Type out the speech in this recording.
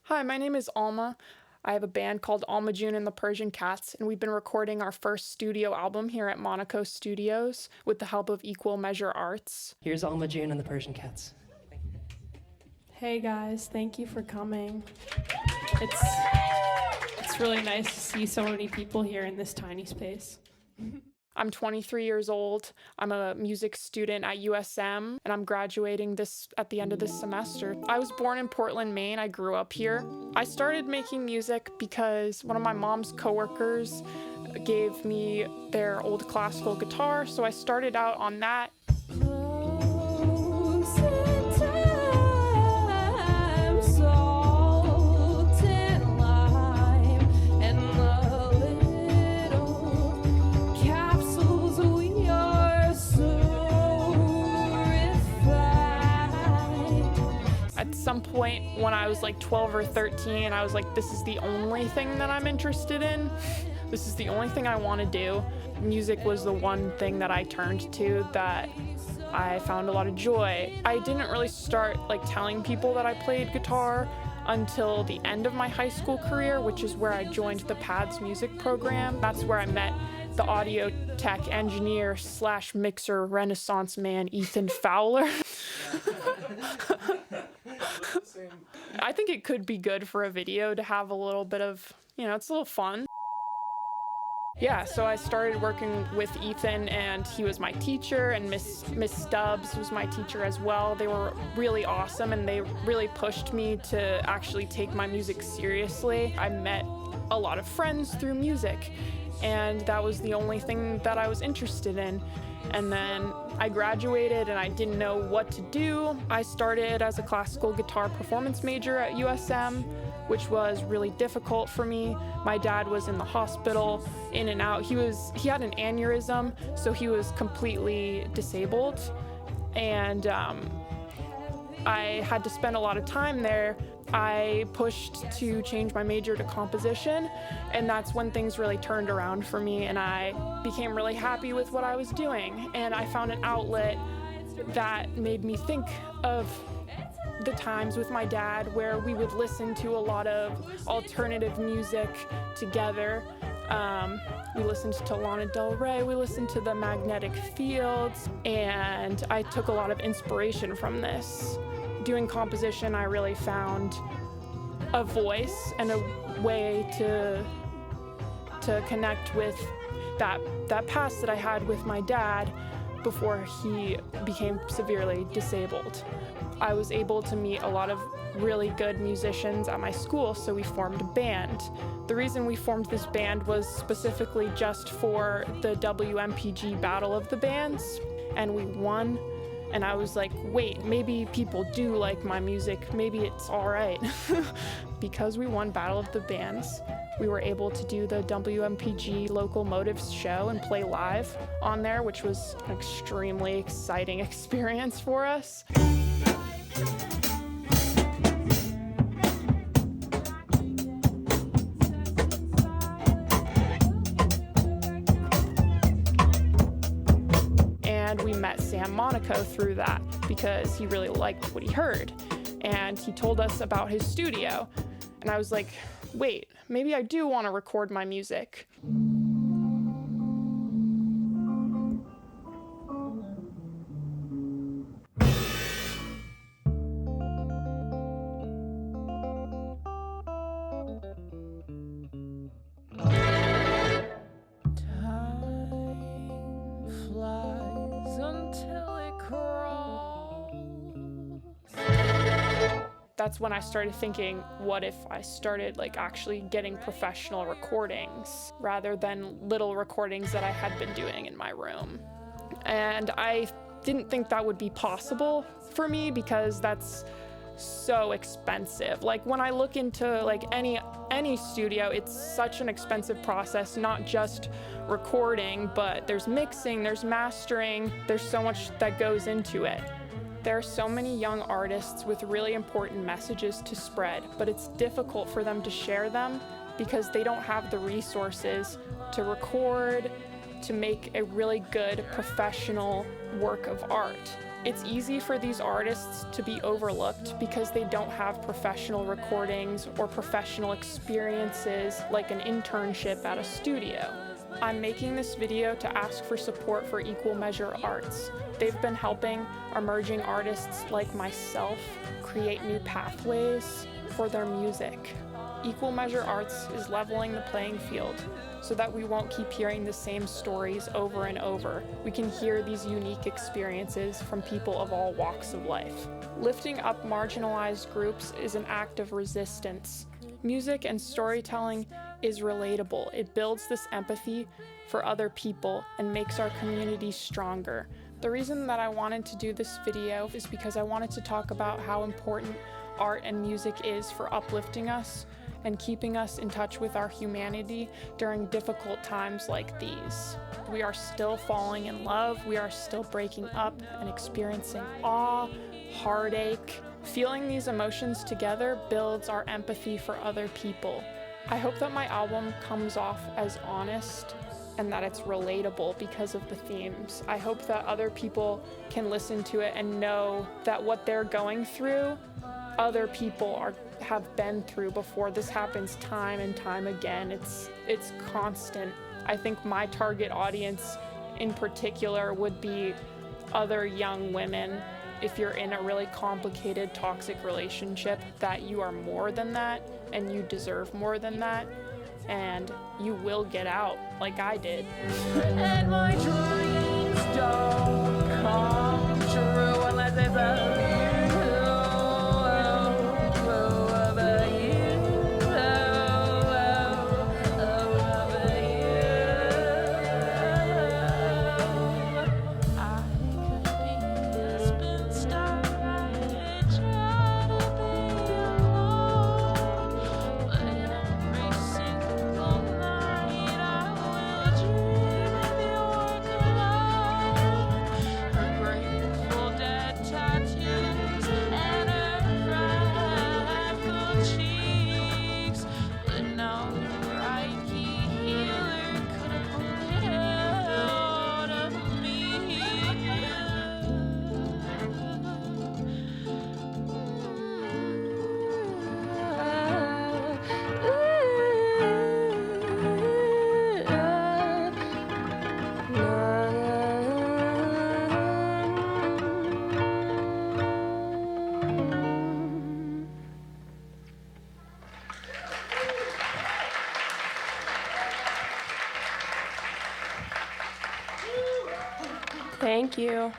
Hi, my name is Alma. I have a band called Alma June and the Persian Cats, and we've been recording our first studio album here at Monaco Studios with the help of Equal Measure Arts. Here's Alma June and the Persian Cats. Hey guys, thank you for coming. It's really nice to see so many people here in this tiny space. I'm 23 years old. I'm a music student at USM, and I'm graduating at the end of this semester. I was born in Portland, Maine. I grew up here. I started making music because one of my mom's coworkers gave me their old classical guitar, so I started out on that. At some point when I was like 12 or 13, I was like, this is the only thing that I'm interested in. This is the only thing I want to do. Music was the one thing that I turned to that I found a lot of joy. I didn't really start like telling people that I played guitar until the end of my high school career, which is where I joined the PADS music program. That's where I met the audio tech engineer / mixer renaissance man, Ethan Fowler. I think it could be good for a video to have a little bit of, it's a little fun. Yeah, so I started working with Ethan, and he was my teacher, and Miss Stubbs was my teacher as well. They were really awesome, and they really pushed me to actually take my music seriously. I met a lot of friends through music, and that was the only thing that I was interested in. And then I graduated and I didn't know what to do. I started as a classical guitar performance major at USM, which was really difficult for me. My dad was in the hospital, in and out. He had an aneurysm, so he was completely disabled. And I had to spend a lot of time there. I pushed to change my major to composition, and that's when things really turned around for me, and I became really happy with what I was doing. And I found an outlet that made me think of the times with my dad where we would listen to a lot of alternative music together. We listened to Lana Del Rey, we listened to the Magnetic Fields, and I took a lot of inspiration from this. Doing composition, I really found a voice and a way to connect with that past that I had with my dad before he became severely disabled. I was able to meet a lot of really good musicians at my school, so we formed a band. The reason we formed this band was specifically just for the WMPG Battle of the Bands, and we won. And I was like, wait, maybe people do like my music, maybe it's all right. Because we won Battle of the Bands, we were able to do the WMPG Local Motives show and play live on there, which was an extremely exciting experience for us. And we met Sam Monaco through that because he really liked what he heard. And he told us about his studio. And I was like, wait, maybe I do want to record my music. That's when I started thinking, what if I started actually getting professional recordings rather than little recordings that I had been doing in my room. And I didn't think that would be possible for me because that's so expensive. When I look into any studio, it's such an expensive process, not just recording, but there's mixing, there's mastering, there's so much that goes into it. There are so many young artists with really important messages to spread, but it's difficult for them to share them because they don't have the resources to record, to make a really good professional work of art. It's easy for these artists to be overlooked because they don't have professional recordings or professional experiences like an internship at a studio. I'm making this video to ask for support for Equal Measure Arts. They've been helping emerging artists like myself create new pathways for their music. Equal Measure Arts is leveling the playing field so that we won't keep hearing the same stories over and over. We can hear these unique experiences from people of all walks of life. Lifting up marginalized groups is an act of resistance. Music and storytelling is relatable. It builds this empathy for other people and makes our community stronger. The reason that I wanted to do this video is because I wanted to talk about how important art and music is for uplifting us and keeping us in touch with our humanity during difficult times like these. We are still falling in love, we are still breaking up and experiencing awe, heartache. Feeling these emotions together builds our empathy for other people. I hope that my album comes off as honest and that it's relatable because of the themes. I hope that other people can listen to it and know that what they're going through, other people have been through before. This happens time and time again. It's constant. I think my target audience in particular would be other young women. If you're in a really complicated, toxic relationship, that you are more than that and you deserve more than that, and you will get out like I did. And my dreams don't come true unless it's a Thank you.